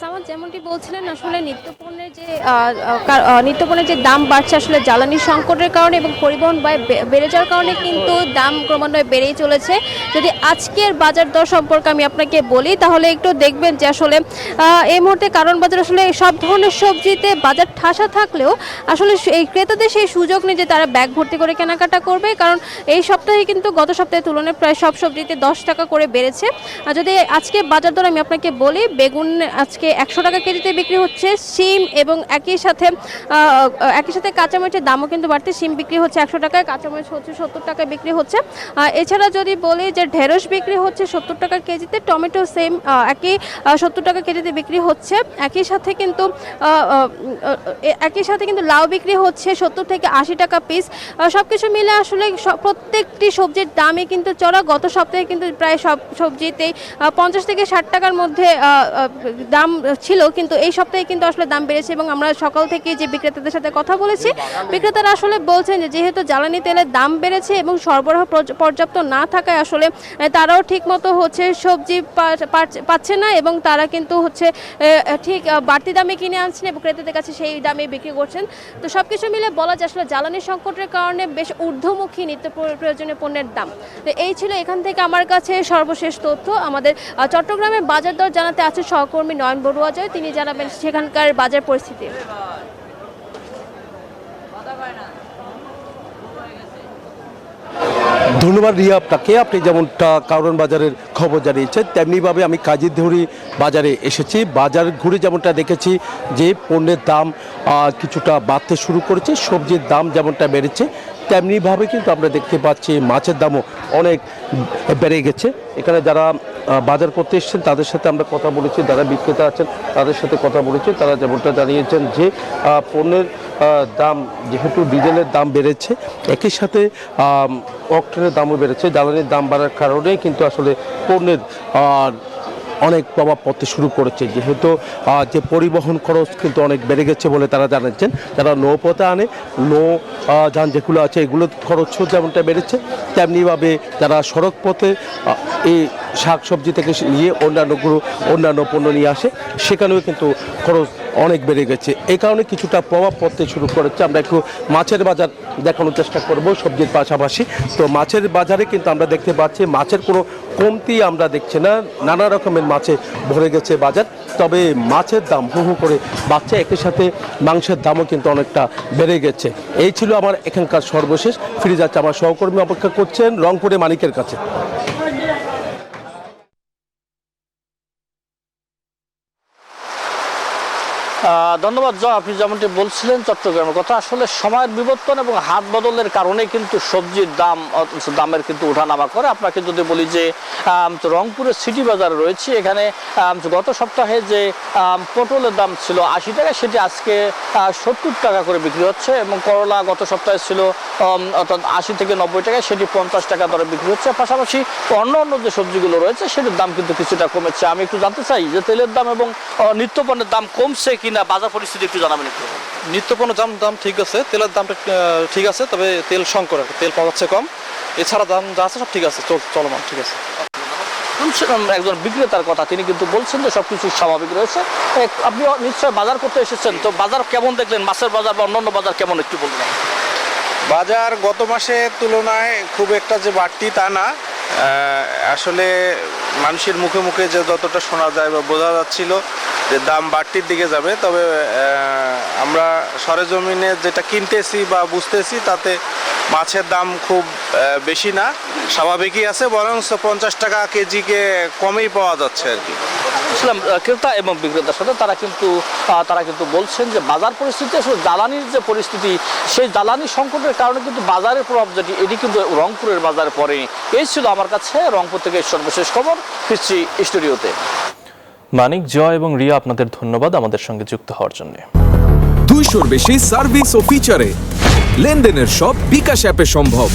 সামাদ যেমনটি বলছিলেন আসলে নিত্যপণ্যের যে দাম বাড়ছে আসলে জ্বালানি সংকটের কারণে এবং পরিবহন ব্যয় বেড়ে যাওয়ার কারণে কিন্তু দাম ক্রমান্বয়ে বেড়েই চলেছে। যদি আজকের বাজার দর সম্পর্কে আমি আপনাকে বলি তাহলে একটু দেখবেন যে আসলে এই মুহূর্তে কারণ বাজার আসলে সব ধরনের সবজিতে বাজার ঠাসা থাকলেও আসলে এই ক্রেতাদের সেই সুযোগ নেই যে তারা ব্যাগ ভর্তি করে কেনাকাটা করবে, কারণ এই সপ্তাহে কিন্তু গত সপ্তাহের তুলনায় প্রায় সব সবজিতে 10 টাকা করে বেড়েছে। আর যদি আজকে বাজার দর আমি আপনাকে বলি, বেগুন আজকে 100 টাকা কেজিতে বিক্রি হচ্ছে, শিম এবং একই সাথে কাঁচামরিচের দামও কিন্তু বাড়তে, শিম বিক্রি হচ্ছে 100 টাকায়, কাঁচামরিচ হচ্ছে 70 টাকায় বিক্রি হচ্ছে। এছাড়া যদি বলি যে ঢেঁড়স বিক্রি হচ্ছে 70 টাকা কেজিতে, টমেটো সেম একই 70 টাকা কেজিতে বিক্রি হচ্ছে। একই সাথে কিন্তু লাউ বিক্রি হচ্ছে 70 থেকে 80 টাকা পিস। সব কিছু মিলে আসলে প্রত্যেকটি সবজির দামই কিন্তু চড়া। গত সপ্তাহে কিন্তু প্রায় সব সবজিতেই 50 থেকে 60 টাকার মধ্যে দাম ছিল, কিন্তু এই সপ্তাহে কিন্তু আসলে দাম বেড়েছে এবং আমরা সকাল থেকে যে বিক্রেতাদের সাথে কথা বলেছি, বিক্রেতারা আসলে বলছেন যে যেহেতু জ্বালানি তেলের দাম বেড়েছে এবং সরবরাহ পর্যাপ্ত না থাকায় আসলে তারাও ঠিকমতো হচ্ছে সবজি পাচ্ছে না এবং তারা কিন্তু হচ্ছে ঠিক বাড়তি দামে কিনে আনছেন এবং ক্রেতাদের কাছে সেই দামে বিক্রি করছেন। তো সব কিছু মিলে বলা যায় আসলে জ্বালানি সংকটের কারণে বেশ ঊর্ধ্বমুখী নিত্য প্রয়োজনীয় পণ্যের দাম। তো এই ছিল এখান থেকে আমার কাছে সর্বশেষ তথ্য। আমাদের চট্টগ্রামের বাজার দর জানাতে আছে সহকর্মী নয়ন বড়ুয়া জয়, তিনি জানাবেন সেখানকার বাজার পরিস্থিতি। ধন্যবাদ রিয়া আপনাকে। আপনি যেমনটা কারণ বাজারের খবর জানিয়েছেন তেমনিভাবে আমি কাজীরধুরি বাজারে এসেছি। বাজার ঘুরে যেমনটা দেখেছি যে পণ্যের দাম কিছুটা বাড়তে শুরু করেছে, সবজির দাম যেমনটা বেড়েছে তেমনিভাবে কিন্তু আমরা দেখতে পাচ্ছি মাছের দামও অনেক বেড়ে গেছে। এখানে যারা বাজার করতে এসেছেন তাদের সাথে আমরা কথা বলেছি, যারা বিক্রেতা আছেন তাদের সাথে কথা বলেছি, তারা যেমনটা জানিয়েছেন যে পণ্যের দাম যেহেতু ডিজেলের দাম বেড়েছে, একই সাথে অক্টেনের দামও বেড়েছে, জ্বালানির দাম বাড়ার কারণে কিন্তু আসলে পণ্যের অনেক প্রভাব পড়তে শুরু করেছে। যেহেতু যে পরিবহন খরচ কিন্তু অনেক বেড়ে গেছে বলে তারা জানাচ্ছেন, যারা নৌপথে আনে যান যেগুলো আছে এগুলো খরচও যেমনটা বেড়েছে, তেমনিভাবে যারা সড়ক পথে এই শাকসবজি থেকে নিয়ে অন্যান্য পণ্য নিয়ে আসে সেখানেও কিন্তু খরচ অনেক বেড়ে গেছে। এই কারণে কিছুটা প্রভাব পড়তে শুরু করেছে। আমরা একটু মাছের বাজার দেখানোর চেষ্টা করব সবজির পাশাপাশি। তো মাছের বাজারে কিন্তু আমরা দেখতে পাচ্ছি মাছের কোনো কমতি আমরা দেখছি না, নানা রকমের মাছে ভরে গেছে বাজার। তবে মাছের দাম হু হু করে বাড়ছে, একই সাথে মাংসের দামও কিন্তু অনেকটা বেড়ে গেছে। এই ছিল আমার এখানকার সর্বশেষ। ফিরে যাচ্ছে আমার সহকর্মী অপেক্ষা করছেন রংপুরে মানিকের কাছে। ধন্যবাদ জয়। আপনি যেমনটি বলছিলেন চট্টগ্রামের কথা, আসলে সময়ের বিবর্তন এবং হাত বদলের কারণে কিন্তু সবজির দামের কিন্তু ওঠানামা করে। আপনাকে যদি বলি যে রংপুরের সিটি বাজারে রয়েছে, এখানে গত সপ্তাহে যে পটলের দাম ছিল 80 টাকা, সেটি আজকে 70 টাকা করে বিক্রি হচ্ছে এবং করলা গত সপ্তাহে ছিল অর্থাৎ 80 থেকে 90 টাকা, সেটি 50 টাকা দরে বিক্রি হচ্ছে। পাশাপাশি অন্য যে সবজিগুলো রয়েছে সেটির দাম কিন্তু কিছুটা কমেছে। আমি একটু জানতে চাই যে তেলের দাম এবং নিত্যপণ্যের দাম কমছে কিনা, বাজার পরিস্থিতি একটু জানাবেন একটু। নিত্যপণ্য দাম ঠিক আছে, তেলের দামটা ঠিক আছে, তবে তেল সংকট, তেল পাওয়া যাচ্ছে কম। এছাড়া দাম যা আছে সব ঠিক আছে, চলমান ঠিক আছে। একজন বিক্রেতার কথা, তিনি কিন্তু বলছেন যে সবকিছু স্বাভাবিক রয়েছে। আপনি নিশ্চয় বাজার করতে এসেছেন, তো বাজার কেমন দেখলেন? মাছের বাজার বা অন্যান্য বাজার কেমন একটু বলবেন? বাজার গত মাসের তুলনায় খুব একটা যে বাড়তি তা না। আসলে মানুষের মুখে মুখে যে যতটা শোনা যায় বা বোঝা যাচ্ছিল যে দাম বাড়তির দিকে যাবে, তবে আমরা সরেজমিনে যেটা কিনতেছি বা বুঝতেছি তাতে মাছের দাম খুব বেশি না, স্বাভাবিকই আছে, বরং 50 টাকা কেজিকে কমেই পাওয়া যাচ্ছে আর কি। ক্রেতা এবং বিক্রেতার সাথে তারা কিন্তু বলছেন যে বাজার পরিস্থিতি আসলে জ্বালানির যে পরিস্থিতি, সেই জ্বালানি সংকটের কারণে কিন্তু বাজারের প্রভাব যেটি এটি কিন্তু রংপুরের বাজারে পড়েনি। এই ছিল আমার কাছে রংপুর থেকে সর্বশেষ খবর। ফিরছি স্টুডিওতে। মানিক, জয় এবং রিয়া, আপনাদের ধন্যবাদ আমাদের সঙ্গে যুক্ত হওয়ার জন্য। 200-র বেশি সার্ভিস ও ফিচারে লেনদেনের সব বিকাশ অ্যাপে সম্ভব।